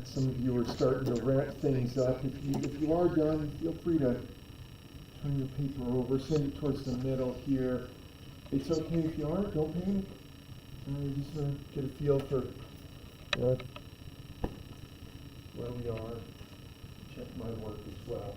Some of you are starting to wrap things up. If you are done, feel free to turn your paper over, send it towards the middle here. It's okay if you aren't, don't panic. You just want to get a feel for where we are. Check my work as well.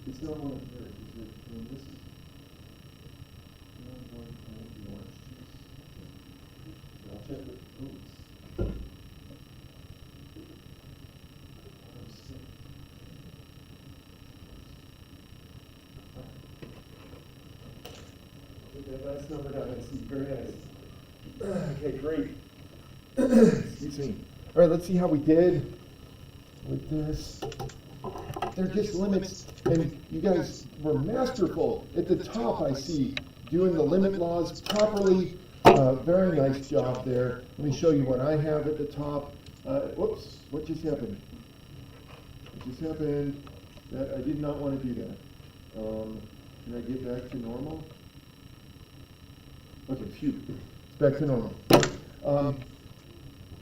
It's not one of yours, is it? I mean, this is not one of the orange juice. I'll check with Boots. That's number down. I see. Very nice. Okay, great. Excuse me. All right, let's see how we did with this. They're just limits, and you guys were masterful. At the top, I see, doing the limit laws properly. Very nice job there. Let me show you what I have at the top. Whoops, what just happened? What just happened? That I did not want to do that. Can I get back to normal? Okay, phew, it's back to normal.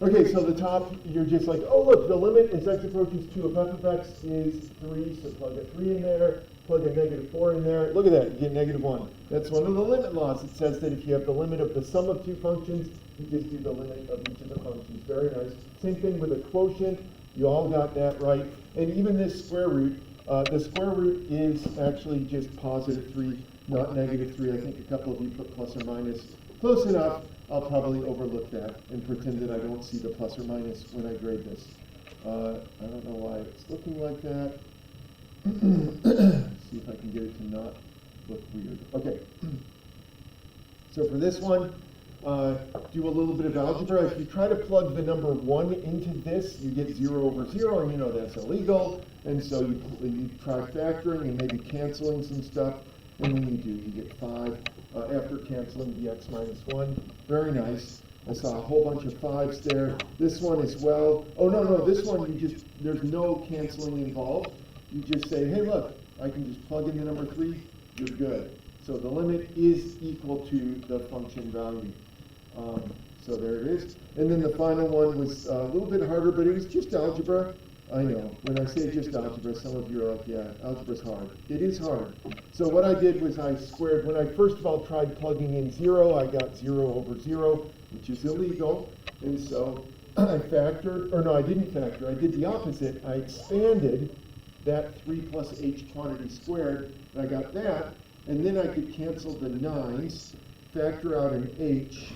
Okay, so the top, you're just like, oh look, the limit as x approaches 2 of f of x is 3, so plug a 3 in there, plug a negative 4 in there. Look at that, you get negative 1. That's one of the limit laws. It says that if you have the limit of the sum of two functions, you just do the limit of each of the functions. Very nice. Same thing with a quotient. You all got that right. And even this square root, the square root is actually just positive 3, not negative 3. I think a couple of you put plus or minus. Close enough. I'll probably overlook that and pretend that I don't see the plus or minus when I grade this. I don't know why it's looking like that. See if I can get it to not look weird. Okay. So for this one, do a little bit of algebra. If you try to plug the number 1 into this, you get 0 over 0, and you know that's illegal. And so you try factoring and maybe canceling some stuff. And when you do, you get 5 after canceling the x minus 1. Very nice. I saw a whole bunch of 5s there. This one as well. Oh, no, this one, there's no canceling involved. You just say, hey, look, I can just plug in the number 3. You're good. So the limit is equal to the function value. So there it is. And then the final one was a little bit harder, but it was just algebra. I know, when I say just algebra, some of you are like, yeah, algebra's hard. It is hard. So what I did was I squared, when I first of all tried plugging in 0, I got 0 over 0, which is illegal. And so I factored, or no, I didn't factor, I did the opposite. I expanded that 3 plus h quantity squared, and I got that. And then I could cancel the 9s, factor out an h,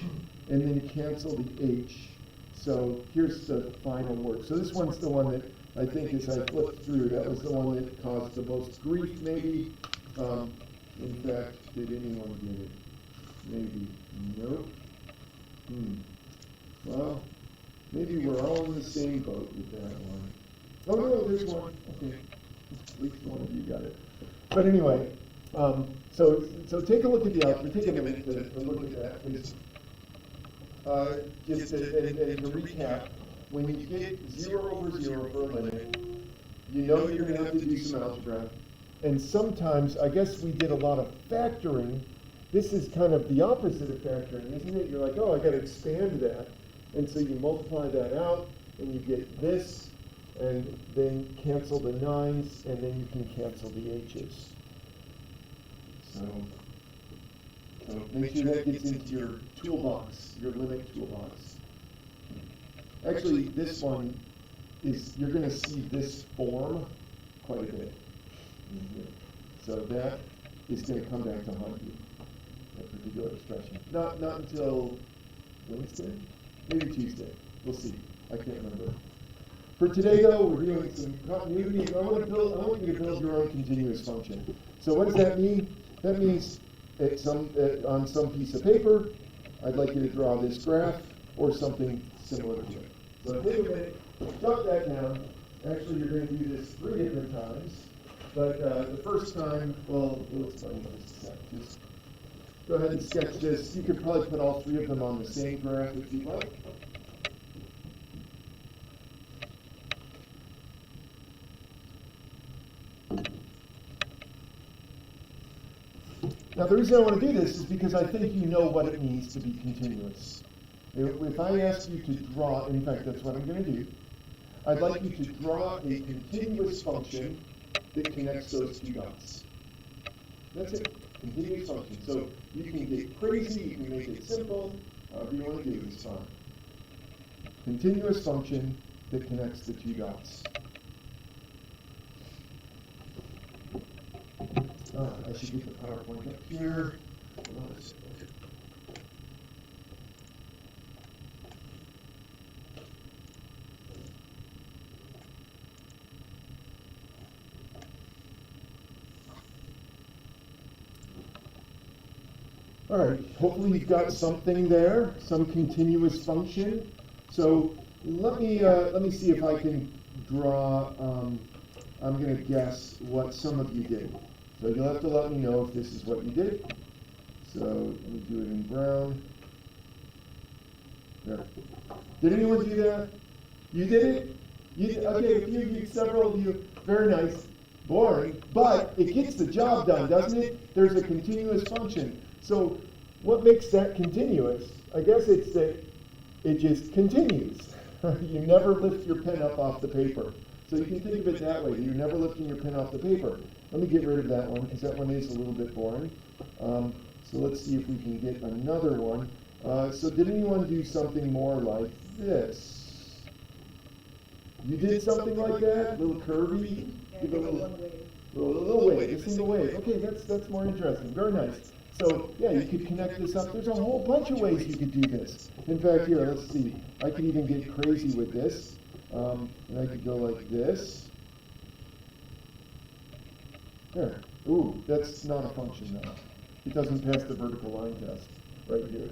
and then cancel the h. So here's the final work. So this one's the one that I think as I flipped through, that was the one that caused the most grief, maybe. In fact, did anyone get it? Maybe. Nope. Well, Maybe we're all in the same boat with that one. Oh, no, there's one. Okay. At least one of you got it. But anyway, so take a look at the algebra. Take a minute to look at that, please. Just to recap, when you get 0 over 0 for a limit, you know you're going to have to do some algebra. And sometimes, I guess we did a lot of factoring. This is kind of the opposite of factoring, isn't it? You're like, oh, I got to expand that. And so you multiply that out, and you get this, and then cancel the 9s, and then you can cancel the h's. So make sure that gets into your toolbox, your limit toolbox. Actually, this one is, you're going to see this form quite a bit. So that is going to come back to haunt you, that particular expression. Not until Wednesday? Maybe Tuesday. We'll see. I can't remember. For today, though, we're doing some continuity. I want you to build your own continuous function. So what does that mean? That means on some piece of paper, I'd like you to draw this graph or something similar to it. So take a minute, jot that down. Actually, you're going to do this 3 different times. But the first time, well, we'll explain in just a sec. Just go ahead and sketch this. You could probably put all 3 of them on the same graph if you'd like. Now, the reason I want to do this is because I think you know what it means to be continuous. If I ask you to draw, in fact, that's what I'm going to do. I'd like you to draw a continuous function that connects those 2 dots. That's it, continuous function. So you can get crazy, you can make it simple, however you want to do it, it's fine. Continuous function that connects the 2 dots. I should get the PowerPoint up here. All right, hopefully you've got something there, some continuous function. So let me see if I can draw, I'm going to guess what some of you did. So you'll have to let me know if this is what you did. So let me do it in brown. There. Did anyone do that? You did it? You did? Okay, a few of you, several of you. Very nice. Boring, but it gets the job done, doesn't it? There's a continuous function. So what makes that continuous? I guess it's that it just continues. You never lift your pen up off the paper. So you can think of it that way. You're never lifting your pen off the paper. Let me get rid of that one because that one is a little bit boring. So let's see if we can get another one. So did anyone do something more like this? You did something like that? A little curvy? Give it a little wave, a single wave. Okay, that's more interesting. Very nice. So yeah, you could connect this up. There's a whole bunch of ways you could do this. In fact, here, let's see. I could even get crazy with this. And I could go like this. There. Ooh, that's not a function now. It doesn't pass the vertical line test right here.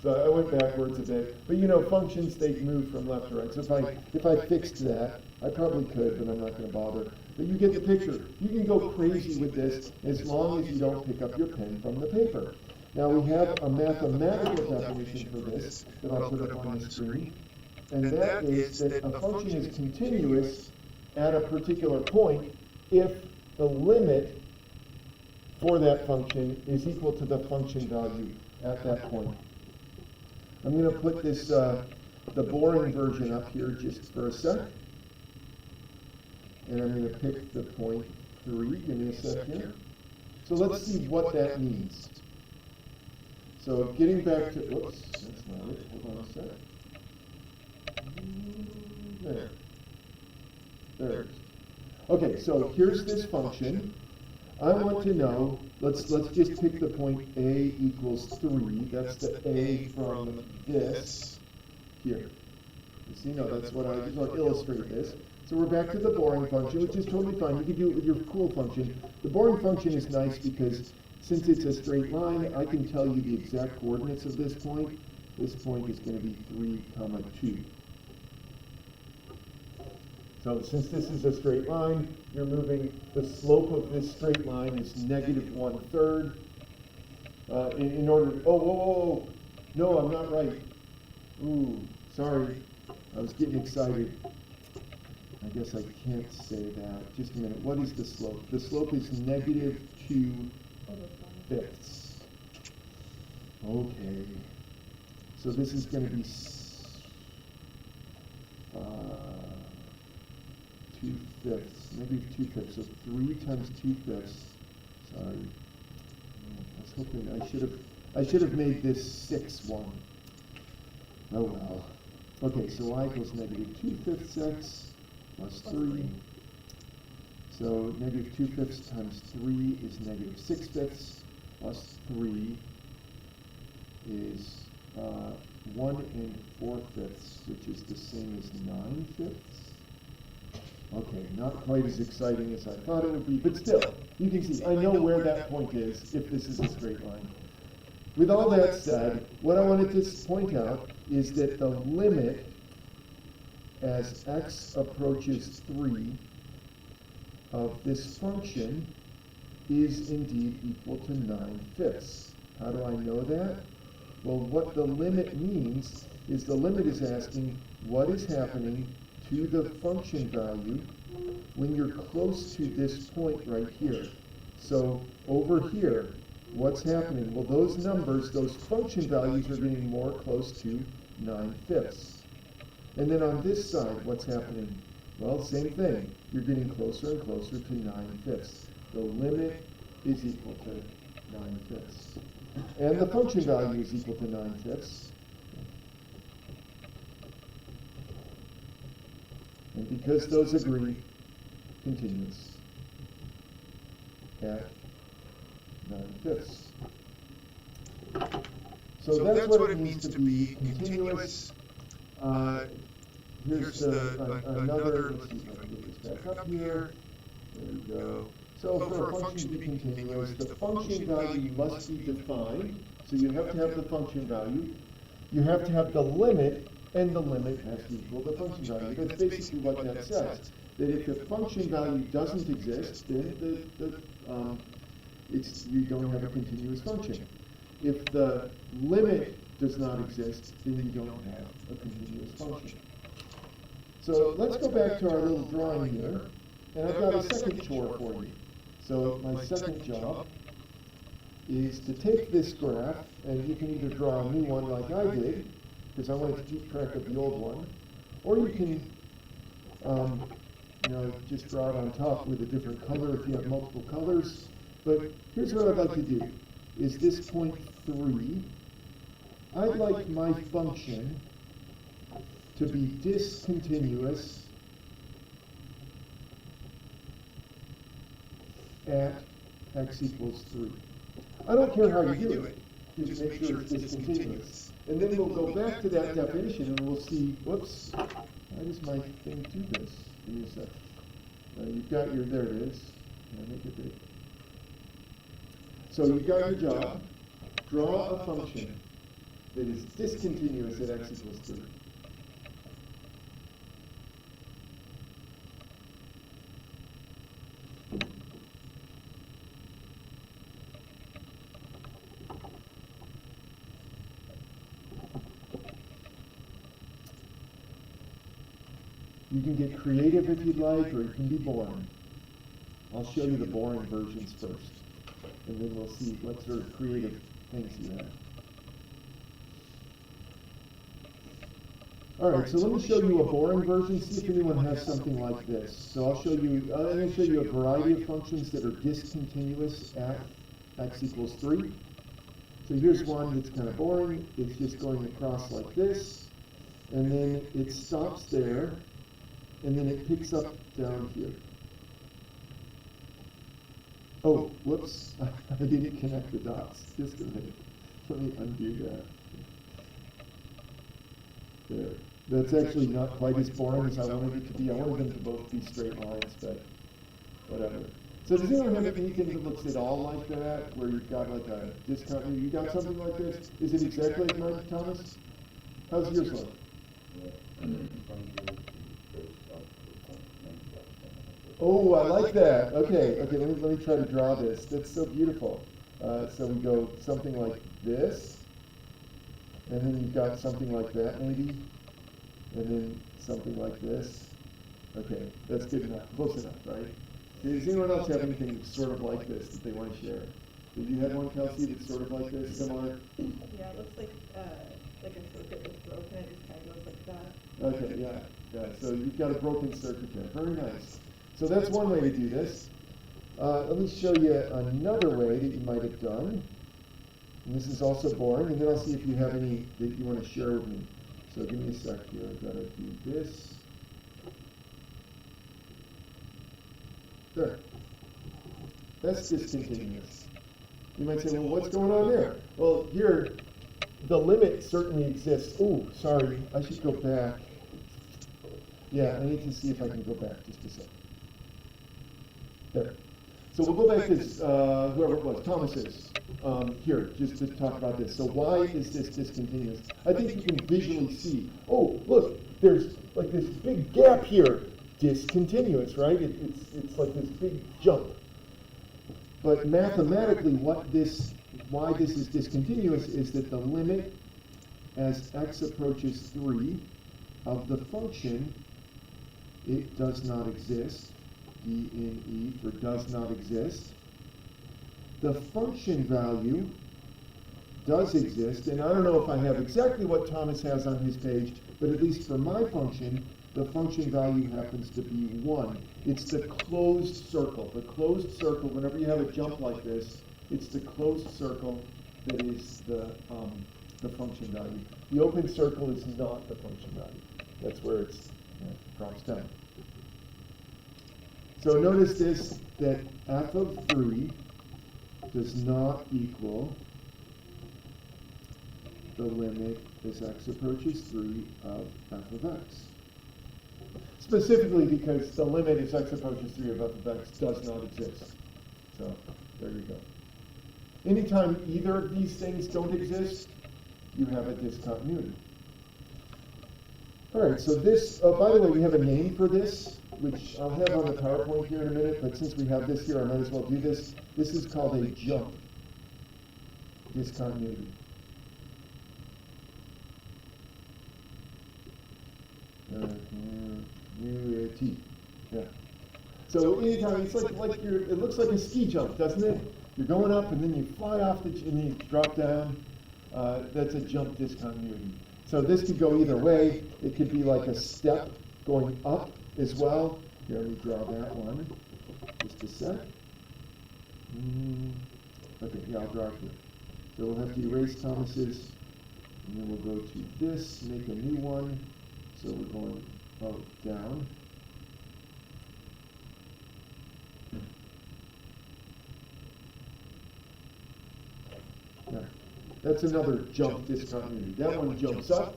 So I went backwards a bit. But you know, functions, they move from left to right. So if I fixed that, I probably could, but I'm not going to bother. But you get the picture. You can go crazy with this as long as you don't pick up your pen from the paper. Now we have a mathematical definition for this that I'll put up on the screen. And that is that a function is continuous at a particular point if the limit for that function is equal to the function value at that point. I'm going to put this, the boring version up here just for a sec. And I'm going to pick the point 3. Give me a sec here. So let's see what that means. So getting back to, whoops, that's not it. Hold on a sec. There. There it is. Okay, so here's this function. I want to know, let's just pick the point a equals 3. That's the a from this here. You see, no, that's what I just want to illustrate this. So we're back to the boring function, which is totally fine. You can do it with your cool function. The boring function is nice because since it's a straight line, I can tell you the exact coordinates of this point. This point is going to be 3, 2. So since this is a straight line, you're moving, the slope of this straight line is negative 1/3. In order to, whoa, no, I'm not right. Ooh, sorry, I was getting excited. I guess I can't say that. Just a minute, what is the slope? The slope is negative 2/5. Okay, so this is going to be 2/5, negative 2/5, so 3 times 2/5. Sorry, I was hoping I should have made this 6/1. Oh well. Okay, so y equals negative 2/5 x plus 3. So negative 2/5 times 3 is negative 6/5 plus 3 is 1 4/5, which is the same as 9/5. Okay, not quite as exciting as I thought it would be, but still, you can see, I know where that point is if this is a straight line. With all that said, what I wanted to point out is that the limit as x approaches 3 of this function is indeed equal to 9/5. How do I know that? Well, what the limit means is the limit is asking what is happening to the function value when you're close to this point right here. So over here, what's happening? Well, those numbers, those function values are getting more close to 9/5. And then on this side, what's happening? Well, same thing. You're getting closer and closer to 9/5. The limit is equal to 9/5. And the function value is equal to 9/5. And because those agree, continuous at 9/5. So that's what it means to be continuous. Here's another, let's see if I can get this back up here. There we go. So for a function to be continuous, the function value must be defined. So you have to have the function value. You have to have the limit, and the limit has to equal the function value. That's basically what that says. That if the function value doesn't exist, then you don't have a continuous function. If the limit does not exist, then you don't have a continuous function. So let's go back to our little drawing here, and I've got a second chore for you. So my second job is to take this graph, and you can either draw a new one like I did, because I wanted to keep track of the old one, or you can just draw it on top with a different color if you have multiple colors. But here's what I'd like to do, is this point 3, I'd like my function to be discontinuous at x equals 3. I don't care how you do it, just make sure it's discontinuous. And then we'll go back to that definition and we'll see, whoops, why does my thing do this? Give me a sec. You've got your, there it is. I'll make it big. So you've got your job. Draw a function that is discontinuous at x equals 3. You can get creative if you'd like, or you can be boring. I'll show you the boring versions first, and then we'll see what sort of creative things you have. All right, so let me show you a boring version, see if anyone has something like this. So I'll show you, I'm going to show you a variety of functions that are discontinuous at x equals 3. So here's one that's kind of boring. It's just going across like this, and then it stops there, and then it picks up down here. Oh, whoops, I didn't connect the dots. Just a minute. Let me undo that. There. That's actually not quite as boring as I wanted it to be. I wanted them to both be straight lines, but whatever. So does anyone have anything that looks at all like that, where you've got like a discontinuity? You got something like this? Is it exactly like mine, Thomas? How's yours look? Oh, I like that. Okay, let me try to draw this. That's so beautiful. So we go something like this, and then you've got something like that maybe, and then something like this. Okay, that's good enough, close enough, right? Does anyone else have anything sort of like this that they want to share? Did you have one, Kelsey, that's sort of like this, similar? Yeah, it looks like a circuit that's broken, it just kind of goes like that. Okay, yeah. So you've got a broken circuit there. Very nice. So that's one way to do this. Let me show you another way that you might have done. And this is also boring, and then I'll see if you have any that you want to share with me. So give me a sec here. I've got to do this. There. That's discontinuous. You might say, well, what's going on there? Well, here, the limit certainly exists. Oh, sorry, I should go back. Yeah, I need to see if I can go back just a second. There. So we'll go back to whoever it was, Thomas's, here, just to talk about this. So why is this discontinuous? I think you can visually see, oh, look, there's like this big gap here. Discontinuous, right? It's like this big jump. But mathematically, why this is discontinuous is that the limit as x approaches 3 of the function, it does not exist. D in E for does not exist. The function value does exist, and I don't know if I have exactly what Thomas has on his page, but at least for my function, the function value happens to be 1. It's the closed circle. The closed circle, whenever you have a jump like this, it's the closed circle that is the function value. The open circle is not the function value. That's where it drops down. So notice this, that f of 3 does not equal the limit as x approaches 3 of f of x. Specifically because the limit as x approaches 3 of f of x does not exist. So there you go. Anytime either of these things don't exist, you have a discontinuity. All right, so this, by the way, we have a name for this, which I'll have on the PowerPoint here in a minute, but since we have this here, I might as well do this. This is called a jump discontinuity. Yeah. So anytime, it's like it looks like a ski jump, doesn't it? You're going up and then you fly off and then you drop down. That's a jump discontinuity. So this could go either way. It could be like a step going up as well. Here, let me draw that one. Just a sec. Okay, yeah, I'll draw it here. So we'll have to erase Thomas's, and then we'll go to this, make a new one. So we're going down. Yeah. That's another jump discontinuity. That one jumps up,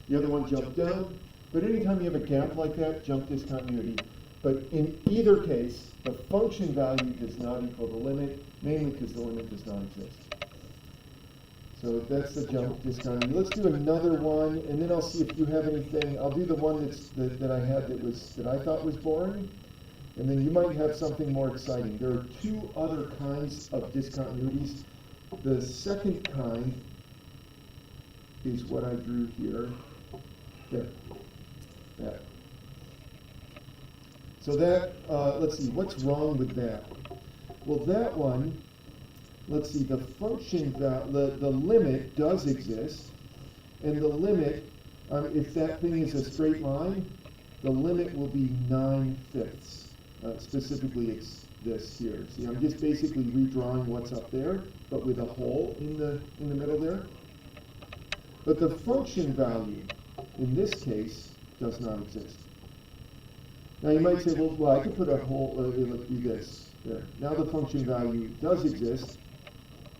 the other one jumps down. But anytime you have a gap like that, jump discontinuity. But in either case, the function value does not equal the limit, mainly because the limit does not exist. So that's the jump discontinuity. Let's do another one, and then I'll see if you have anything. I'll do the one that I had that I thought was boring, and then you might have something more exciting. There are two other kinds of discontinuities. The second kind is what I drew here. There. That. So that, let's see, what's wrong with that? Well, that one, let's see, the function, the limit does exist, and the limit, if that thing is a straight line, the limit will be 9/5. Specifically, it's this here. See, I'm just basically redrawing what's up there, but with a hole in the middle there. But the function value, in this case, does not exist. Now you might say, well, I could put a hole, let's do this. There. Now the function value does exist.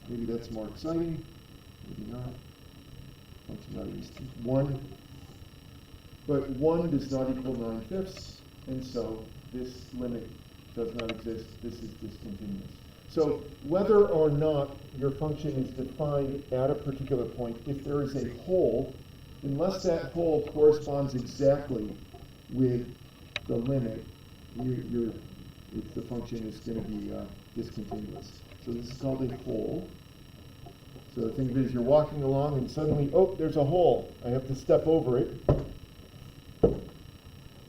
Maybe that's more exciting. Maybe not. Function value is 1. But 1 does not equal 9/5, and so this limit does not exist. This is discontinuous. So whether or not your function is defined at a particular point, if there is a hole, unless that hole corresponds exactly with the limit, if the function is going to be discontinuous. So this is called a hole. So think of it as you're walking along and suddenly, oh, there's a hole. I have to step over it.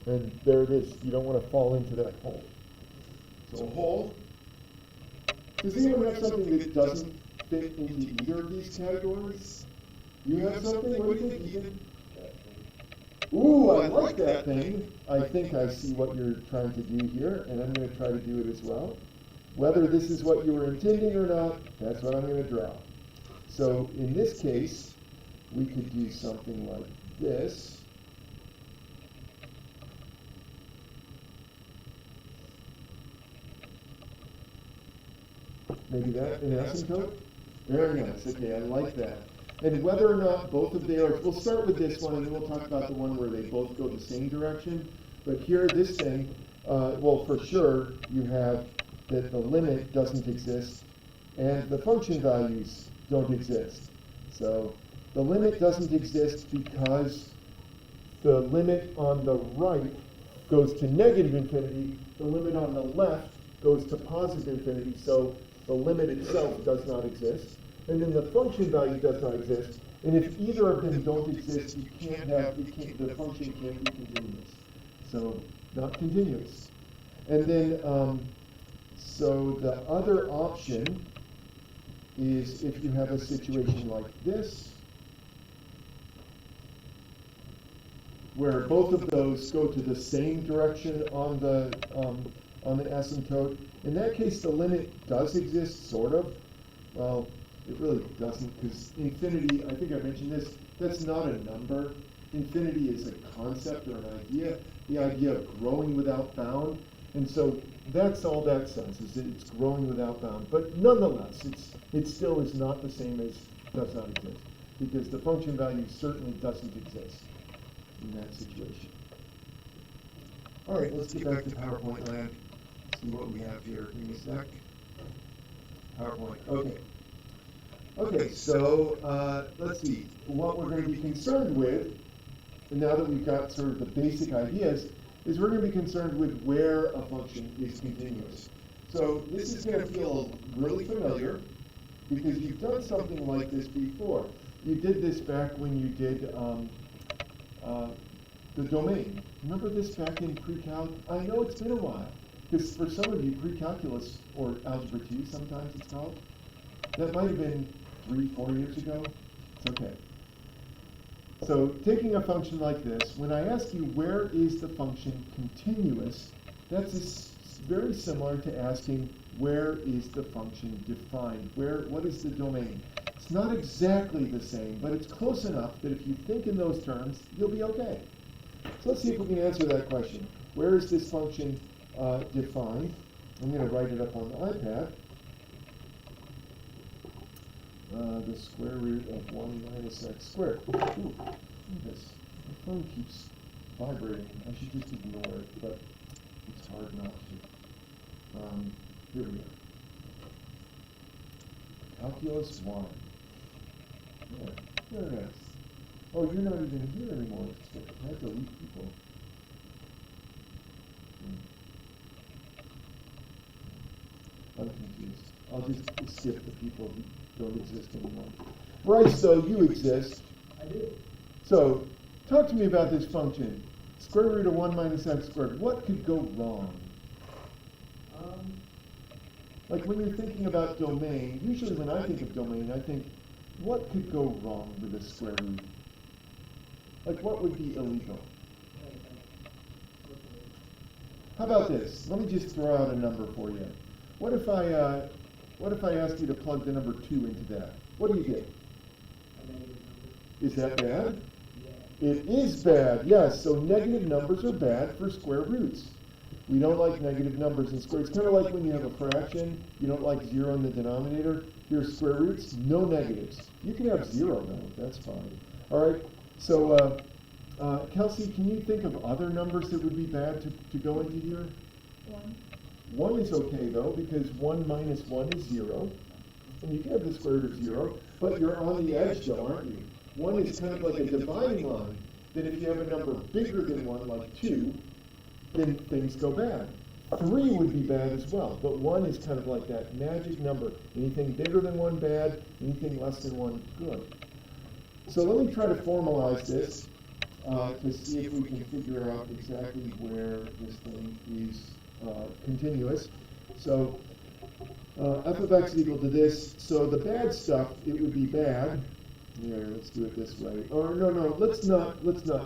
And there it is. You don't want to fall into that hole. So a hole. Does anyone have something that doesn't fit into either of these categories? You have something? What do you think, Ethan? Ooh, I like that thing. I think I see what you're trying to do here, and I'm going to try to do it as well. Whether this is what you were intending or not, that's what I'm going to draw. So in this case, we could do something like this. Maybe that, an asymptote? Very nice, okay, I like that. And whether or not both of theirs, we'll start with this one and then we'll talk about the one where they both go the same direction. But here, this thing, well, for sure, you have that the limit doesn't exist and the function values don't exist. So the limit doesn't exist because the limit on the right goes to negative infinity, the limit on the left goes to positive infinity, so the limit itself does not exist. And then the function value does not exist. And if either of them don't exist, you can't have, the function can't be continuous. So not continuous. And then, so the other option is if you have a situation like this, where both of those go to the same direction on the asymptote. In that case, the limit does exist, sort of. Well, it really doesn't, because infinity, I think I mentioned this, that's not a number. Infinity is a concept or an idea, the idea of growing without bound. And so that's all that says, is that it's growing without bound. But nonetheless, it still is not the same as does not exist, because the function value certainly doesn't exist in that situation. All right, let's get back to PowerPoint land. See what we have here. Give me a sec. PowerPoint, okay. Okay, so let's see. What we're going to be concerned with, and now that we've got sort of the basic ideas, is we're going to be concerned with where a function is continuous. So this is going to feel really familiar because you've done something like this before. You did this back when you did the domain. Remember this back in pre-calc? I know it's been a while, because for some of you, pre-calculus, or algebra 2 sometimes it's called, that might have been 3-4 years ago. It's okay. So taking a function like this, when I ask you where is the function continuous, that's very similar to asking where is the function defined? What is the domain? It's not exactly the same, but it's close enough that if you think in those terms, you'll be okay. So let's see if we can answer that question. Where is this function defined? I'm going to write it up on the iPad. The square root of 1 minus x squared. Ooh, look at this. My phone keeps vibrating. I should just ignore it, but it's hard not to. Here we are. Calculus 1. There it is. Oh, you're not even here anymore. I have to delete people. I'm confused. I'll just skip the people who don't exist anymore. Bryce, though, you exist. I do. So, talk to me about this function. Square root of 1 minus x squared. What could go wrong? Like when you're thinking about domain, usually when I think of domain, I think, what could go wrong with a square root? Like what would be illegal? How about this? Let me just throw out a number for you. What if I asked you to plug the number 2 into that? What do you get? Is that bad? It is bad, yes. So negative numbers are bad for square roots. We don't like negative numbers in square. It's kind of like when you have a fraction, you don't like 0 in the denominator. Here's square roots, no negatives. You can have 0 though, that's fine. All right, so Kelsey, can you think of other numbers that would be bad to go into here? 1. 1 is okay though, because 1 minus 1 is 0. And you can have the square root of 0, but you're on the edge though, aren't you? 1 is kind of like a dividing line. Then if you have a number bigger than 1, like 2, then things go bad. 3 would be bad as well, but 1 is kind of like that magic number. Anything bigger than 1, bad. Anything less than 1, good. So let me try to formalize this to see if we can figure out exactly where this thing is continuous. So f of x is equal to this. So the bad stuff, it would be bad. Here, let's do it this way. Or no, let's not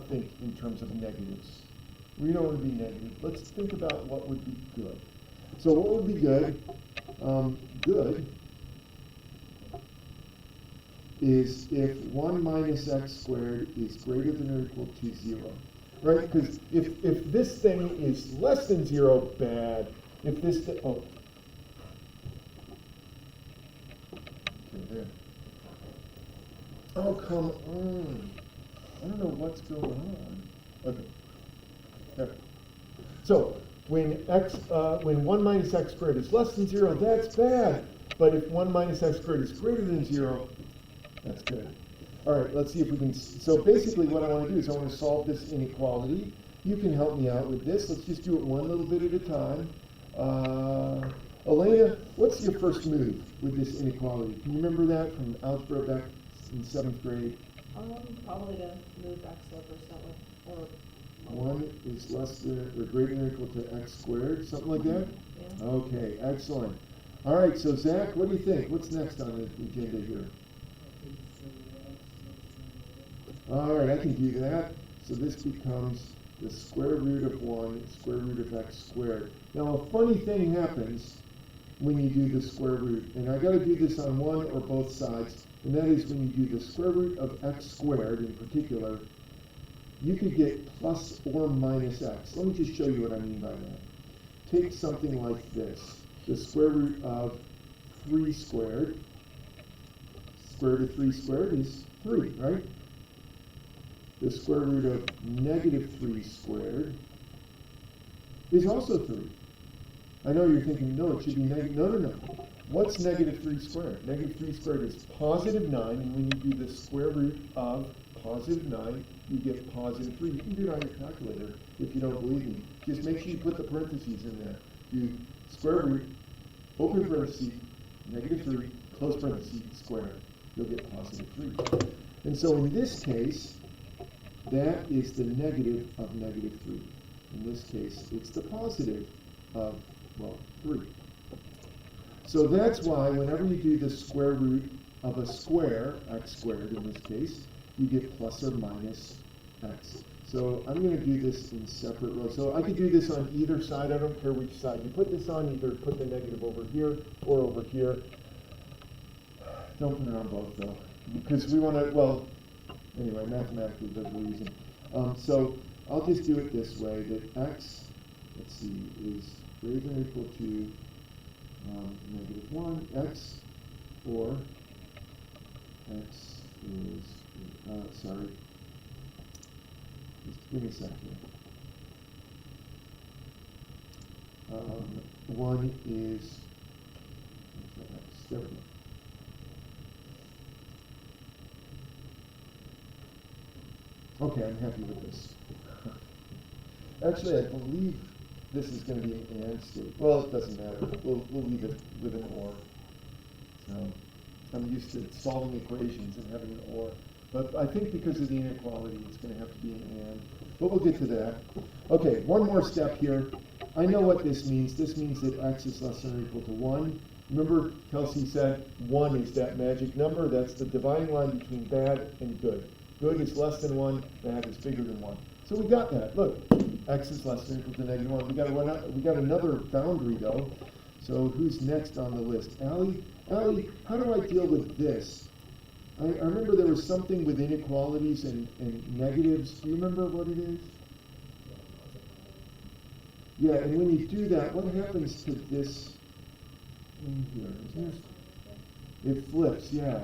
think in terms of negatives. We don't want to be negative. Let's think about what would be good. So what would be good? Good is if 1 minus x squared is greater than or equal to 0. Right? Because if this thing is less than 0, bad. If this thing, oh. Okay, there. Oh, come on. I don't know what's going on. Okay. There. So when 1 minus x squared is less than 0, that's bad. But if 1 minus x squared is greater than 0, that's good. All right, let's see if we can. So basically what I want to do is I want to solve this inequality. You can help me out with this. Let's just do it one little bit at a time. Elena, what's your first move with this inequality? Can you remember that from algebra back in 7th grade? Probably to move x over 7 or 1 is less than or greater than or equal to x squared, something like that? Yeah. Okay, excellent. All right, so Zach, what do you think? What's next on the agenda here? All right, I can do that. So this becomes the square root of 1, square root of x squared. Now, a funny thing happens when you do the square root, and I got to do this on one or both sides, and that is when you do the square root of x squared in particular, you could get plus or minus x. Let me just show you what I mean by that. Take something like this. The square root of 3 squared. Square root of 3 squared is 3, right? The square root of negative 3 squared is also 3. I know you're thinking, no, it should be negative. No. What's negative 3 squared? Negative 3 squared is positive 9, and when you do the square root of positive 9, you get positive 3. You can do it on your calculator if you don't believe me. Just make sure you put the parentheses in there. Do square root, open parenthesis, negative 3, close parenthesis, square. You'll get positive 3. And so in this case, that is the negative of negative 3. In this case, it's the positive of, well, 3. So that's why whenever you do the square root of a square, x squared in this case, you get plus or minus x. So I'm going to do this in separate rows. So I could do this on either side. I don't care which side. You put this on, either put the negative over here or over here. Don't put it on both, though, because we want to, well, anyway, mathematically, there's a reason. So I'll just do it this way, that x, let's see, is greater than or equal to negative 1, x, or x is, sorry, just give me a second. 1 is, there we go. Okay, I'm happy with this. Actually, I believe this is going to be an and state. Well, it doesn't matter. We'll leave it with an or. So I'm used to solving equations and having an or. But I think because of the inequality, it's going to have to be an and. But we'll get to that. Okay, one more step here. I know what this means. This means that x is less than or equal to 1. Remember, Kelsey said 1 is that magic number. That's the dividing line between bad and good. Good is less than 1, bad is bigger than 1. So we got that. Look, x is less than or equal to negative 1. We got another boundary, though. So who's next on the list? Allie? Allie, how do I deal with this? I remember there was something with inequalities and negatives. Do you remember what it is? Yeah, and when you do that, what happens to this in here? It flips, yeah.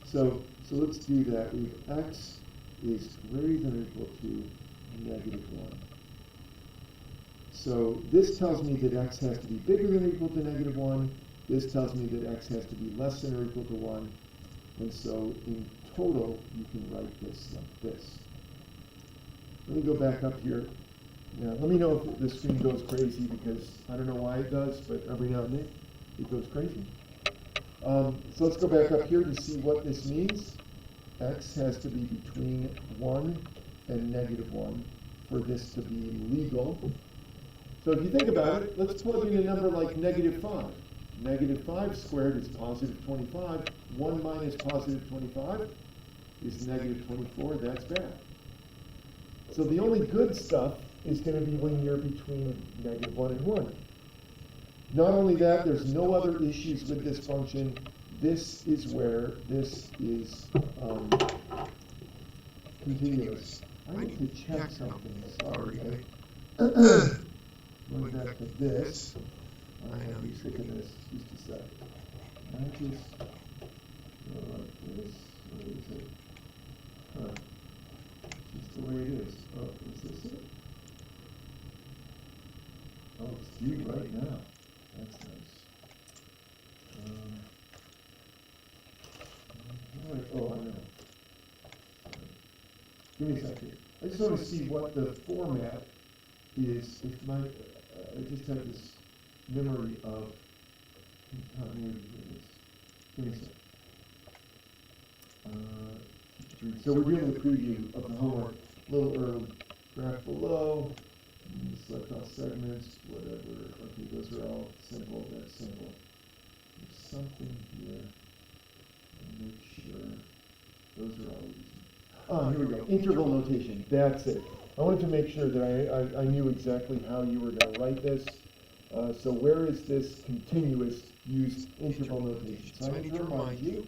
So let's do that. We have x is greater than or equal to negative 1. So this tells me that x has to be bigger than or equal to negative 1. This tells me that x has to be less than or equal to 1. And so in total, you can write this like this. Let me go back up here. Yeah, let me know if the screen goes crazy, because I don't know why it does, but every now and then it goes crazy. So let's go back up here to see what this means. X has to be between 1 and -1 for this to be legal. So if you think about it, let's plug in a number like -5. -5 squared is +25. 1 minus +25 is -24. That's bad. So the only good stuff is going to be when you're between -1 and 1. Not only that, there's no other issues with this function. This is where this is continuous. I need to check something, sorry. Going back to this. I know you're sick of this, just a sec. I just, this, what is it? Huh. Just the way it is. Oh, is this it? Oh, it's due right now. That's nice. Oh, I know. Give me a second. I just want to see what the format is. If my, I just have this memory of continuity for this. Give me a second. So we're doing the preview of the homework a little early. Graph below. Select all segments, whatever. Okay, those are all simple. That's simple. There's something here. Make sure those are all easy. Ah, here we go. Interval notation. That's it. I wanted to make sure that I knew exactly how you were going to write this. So where is this continuous use interval notation? So I need to remind you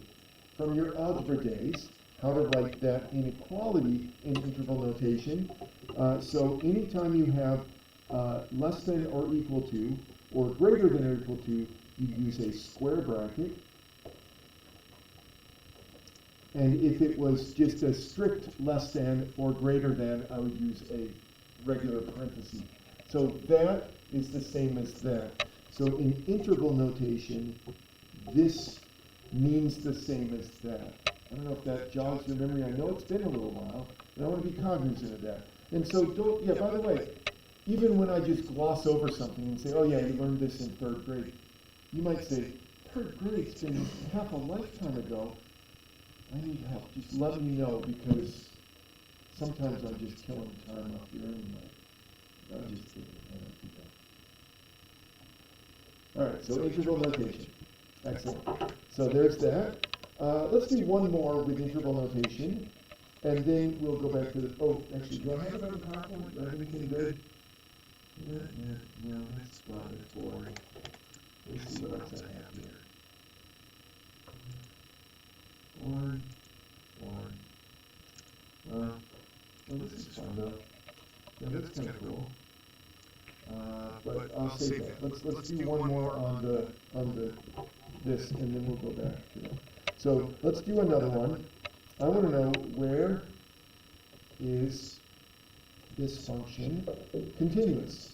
from your algebra days how to write that inequality in interval notation. So anytime you have less than or equal to or greater than or equal to, you use a square bracket. And if it was just a strict less than or greater than, I would use a regular parenthesis. So that is the same as that. So in interval notation, this means the same as that. I don't know if that jogs your memory. I know it's been a little while, and I want to be cognizant of that. And so don't, yeah, by the way, even when I just gloss over something and say, oh yeah, you learned this in 3rd grade, you might say, 3rd grade's been half a lifetime ago. I need help. Just let me know, because sometimes I'm just killing time up here anyway. I'm just kidding. I don't do that. All right, so interval notation. Excellent. So there's that. Let's do one more with interval notation, and then we'll go back to the, oh, actually, do I have it on PowerPoint? Do I have anything good? No, that's boring. Let's see what else I have here. Well, this is fun though. Yeah, that's kind of cool. But I'll save that. Let's do one more on the this, and then we'll go back to it. So let's do another one. I want to know, where is this function continuous?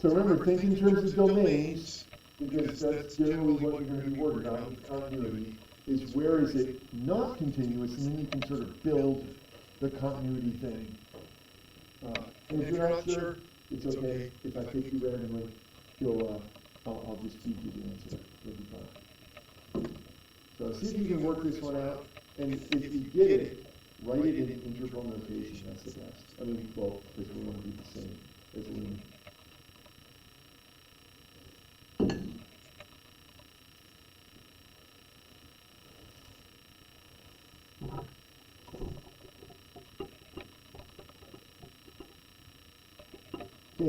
So remember, think in terms of domains, because that's generally what you're going to be worried about with continuity, is where is it not continuous, and then you can sort of build the continuity thing. And if you're not sure, it's okay. If I pick you randomly, I'll just feed you the answer. It'll be fine. So see if you can work this one out, and if you get it, write it in interval notation. That's the best. I mean, well, because we want to be the same as linear.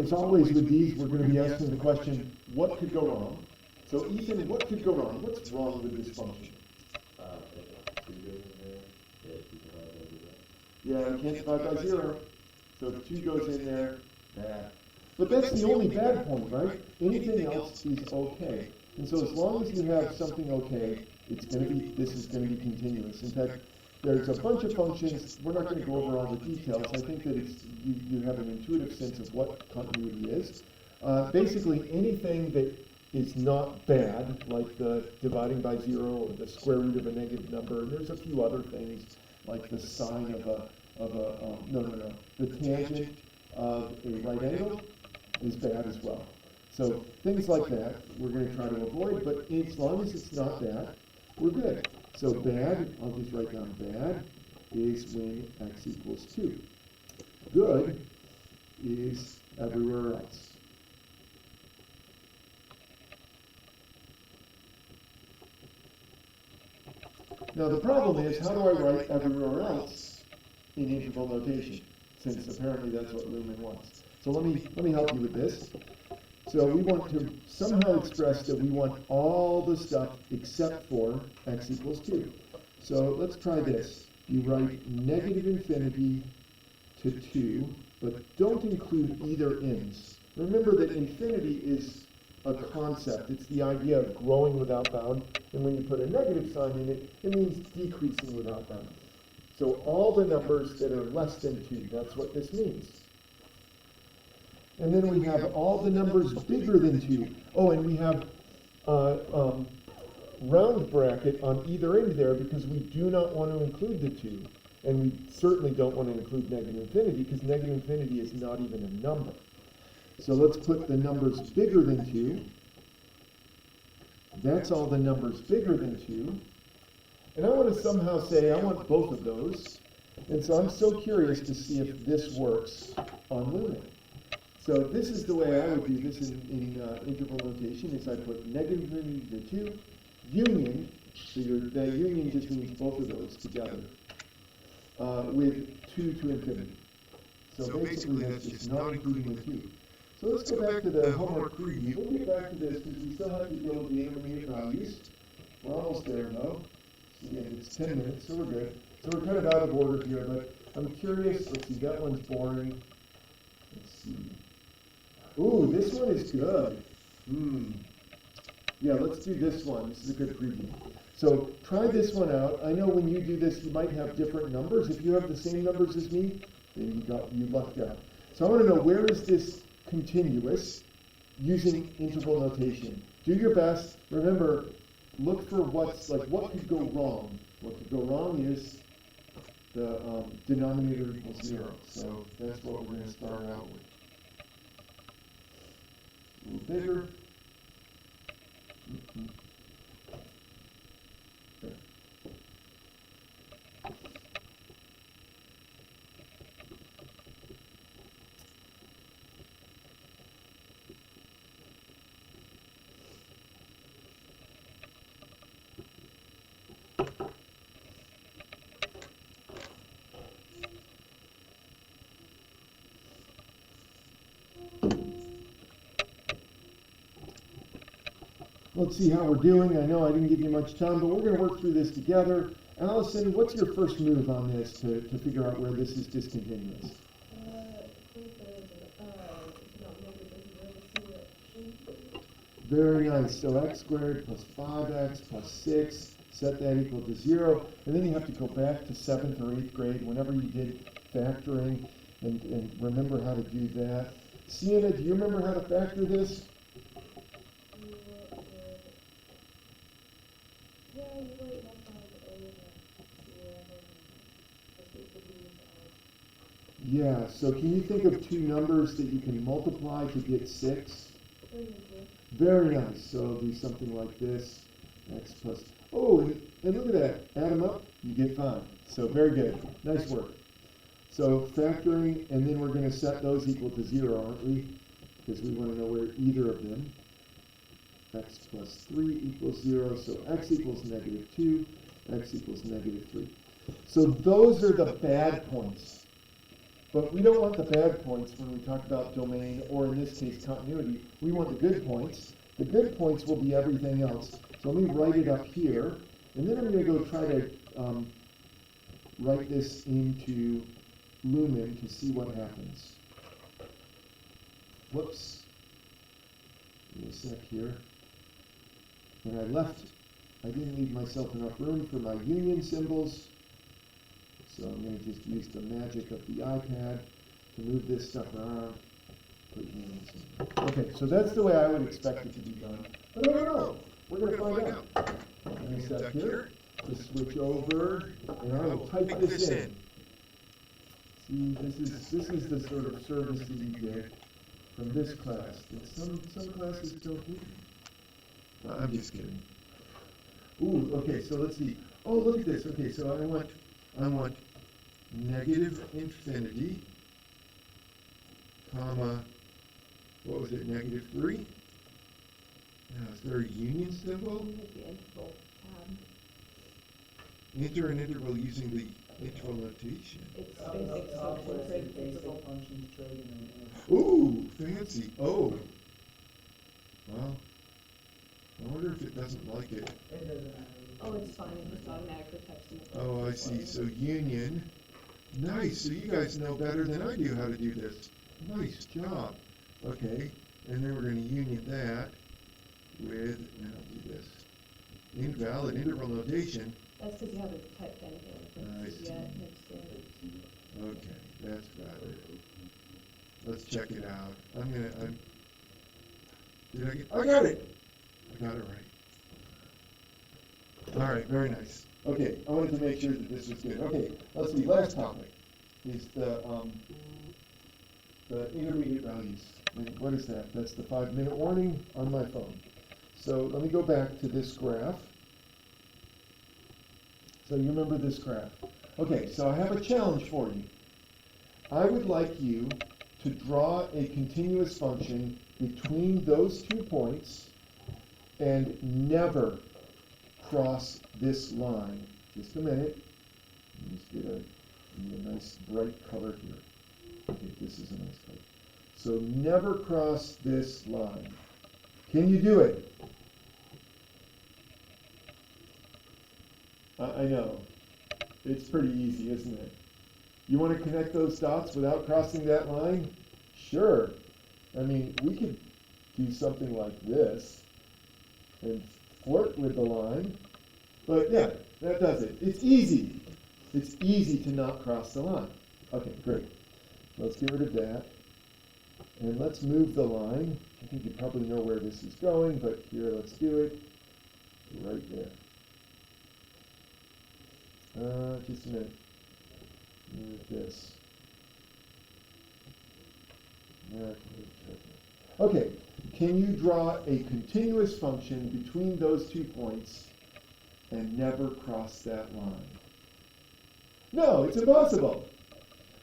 As always with these, we're going to be asking the question, what could go wrong? So Ethan, what could go wrong? What's wrong with this function? Yeah, we can't divide by 0. So if 2 goes in there, bad. But that's the only bad point, right? Anything else is okay. And so as long as you have something okay, this is going to be continuous. In fact, there's a bunch of functions. We're not going to go over all the details. I think that you have an intuitive sense of what continuity is. Basically, anything that is not bad, like the dividing by 0 or the square root of a negative number. And there's a few other things, like the sine the tangent of a right angle is bad as well. So things like that we're going to try to avoid, but as long as it's not that, we're good. So bad, I'll just write down bad, is when x equals 2. Good is everywhere else. Now the problem is, how do I write everywhere else in interval notation? Since apparently that's what Luhmann wants. So let me help you with this. So we want to somehow express that we want all the stuff except for x equals 2. So let's try this. You write negative infinity to 2, but don't include either ends. Remember that infinity is a concept. It's the idea of growing without bound. And when you put a negative sign in it, it means decreasing without bound. So all the numbers that are less than 2, that's what this means. And then we have all the numbers bigger than 2. Oh, and we have round bracket on either end there because we do not want to include the 2. And we certainly don't want to include negative infinity because negative infinity is not even a number. So let's put the numbers bigger than 2. That's all the numbers bigger than 2. And I want to somehow say I want both of those. And so I'm so curious to see if this works on Luhmann. So this is the way I would do this in interval notation, is I put negative infinity to 2, union, so that union just means both of those together, with 2 to infinity. So basically that's just not including the 2. So let's go back to the homework preview. We'll get back to this because we still have to deal with the intermediate values. We're almost there though. So again, it's 10 minutes, so we're good. So we're kind of out of order here, but I'm curious. Let's see, that one's boring. Let's see. Ooh, this one is good. Yeah, let's do this one. This is a good preview. So try this one out. I know when you do this, you might have different numbers. If you have the same numbers as me, then you lucked out. So I want to know, where is this continuous using interval notation? Do your best. Remember, look for what could go wrong. What could go wrong is the denominator equals 0. So that's what we're going to start out with. A little bigger. There. Let's see how we're doing. I know I didn't give you much time, but we're going to work through this together. Allison, what's your first move on this to figure out where this is discontinuous? Very nice. So x squared plus 5x plus 6, set that equal to 0. And then you have to go back to 7th or 8th grade whenever you did factoring and remember how to do that. Sienna, do you remember how to factor this? Yeah, so can you think of two numbers that you can multiply to get 6? Very nice. So it'll be something like this, x plus, oh, and look at that, add them up, you get 5. So very good, nice work. So factoring, and then we're going to set those equal to 0, aren't we? Because we want to know where either of them, x plus 3 equals 0, so x equals negative 2, x equals negative 3. So those are the bad points. But we don't want the bad points when we talk about domain, or in this case, continuity. We want the good points. The good points will be everything else. So let me write it up here, and then I'm going to go try to write this into Luhmann to see what happens. Whoops. Give me a sec here. And I didn't leave myself enough room for my union symbols. So I'm going to just use the magic of the iPad to move this stuff around. Okay, so that's the way I would expect it to be done. But I don't know. We're going to find out. I'm going to step here, to switch over, and I will type this in. See, this is the sort of service that you get from this class that some classes don't do. I'm just kidding. Ooh, okay, so let's see. Oh, look at this. Okay, so I want negative infinity, comma, what was it, -3? Now, is there a union symbol? Enter an interval using the interval notation. It's basic social trade principle. functions trade in an Ooh, fancy. Oh. Well, I wonder if it doesn't like it. It doesn't matter. Oh, it's fine, it just automatically types in the. Oh, I see. So union. Nice. So you guys know better than I do how to do this. Nice job. Okay. And then we're going to union that with, and I'll do this, invalid interval notation. That's because you haven't typed anything I like see. this yet. It's, Okay, that's better. Let's check it out. I got it! I got it right. All right, very nice. Okay, I wanted to make sure that this was good. Okay, let's see, last topic is the intermediate values. And what is that? That's the 5-minute warning on my phone. So let me go back to this graph. So you remember this graph. Okay, so I have a challenge for you. I would like you to draw a continuous function between those 2 points and never cross this line. Just a minute. Let me just get a nice bright color here. Okay, this is a nice color. So never cross this line. Can you do it? I know. It's pretty easy, isn't it? You want to connect those dots without crossing that line? Sure. I mean, we could do something like this and flirt with the line. But yeah, that does it. It's easy. It's easy to not cross the line. Okay, great. Let's get rid of that. And let's move the line. I think you probably know where this is going, but here, let's do it. Right there. Just a minute. Move this. Okay, can you draw a continuous function between those 2 points and never cross that line? No, it's impossible.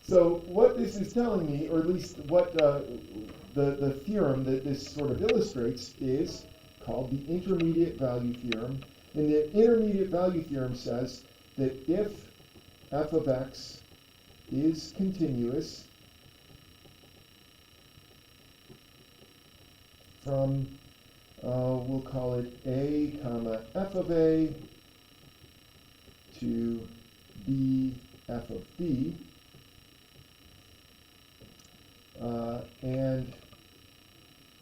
So what this is telling me, or at least what the theorem that this sort of illustrates, is called the intermediate value theorem. And the intermediate value theorem says that if f of x is continuous from, we'll call it a comma f of a to b f of b, and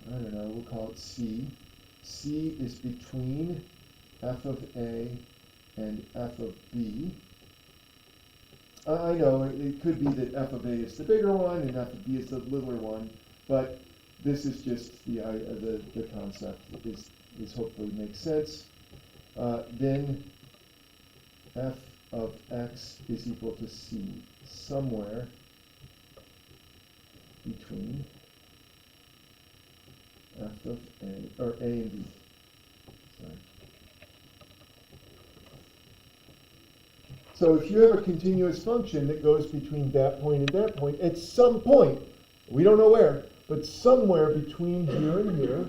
I don't know, we'll call it c. C is between f of a and f of b. I know it could be that f of a is the bigger one and f of b is the littler one, but this is just the concept is hopefully makes sense. Then f of x is equal to c somewhere between f of a, or a and b. Sorry. So if you have a continuous function that goes between that point and that point, at some point, we don't know where, but somewhere between here and here,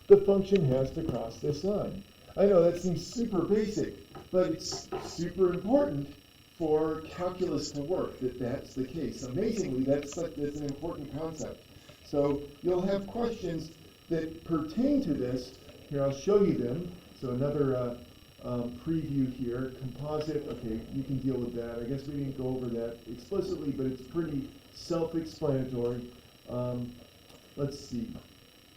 the function has to cross this line. I know that seems super basic, but it's super important for calculus to work that that's the case. Amazingly, that's an important concept. So you'll have questions that pertain to this. Here, I'll show you them. So another preview here, composite. Okay, you can deal with that. I guess we didn't go over that explicitly, but it's pretty self-explanatory. Let's see.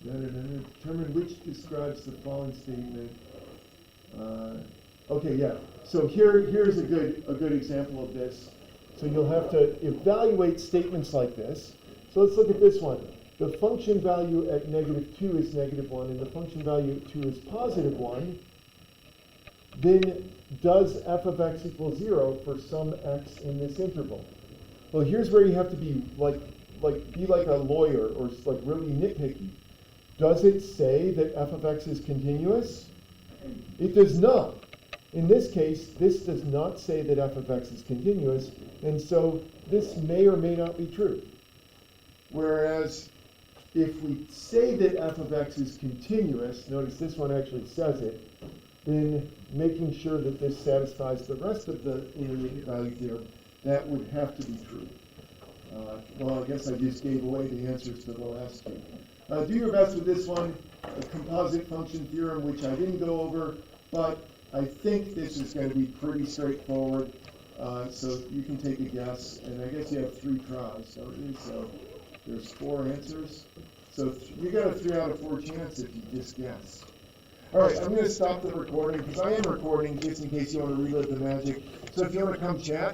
Determine which describes the following statement. Okay, yeah. So here's a good example of this. So you'll have to evaluate statements like this. So let's look at this one. the function value at -2 is -1, and the function value at 2 is +1, then does f of x equal 0 for some x in this interval? Well, here's where you have to be be like a lawyer or like really nitpicky. Does it say that f of x is continuous? It does not. In this case, this does not say that f of x is continuous, and so this may or may not be true. Whereas if we say that f of x is continuous, notice this one actually says it, then making sure that this satisfies the rest of the intermediate value theorem, that would have to be true. Well, I guess I just gave away the answers to the last two. Do your best with this one, a composite function theorem, which I didn't go over, but I think this is going to be pretty straightforward. So you can take a guess, and I guess you have 3 tries, don't you? So there's 4 answers. So you got a 3 out of 4 chance if you just guess. All right, I'm going to stop the recording because I am recording just in case you want to relive the magic. So if you want to come chat,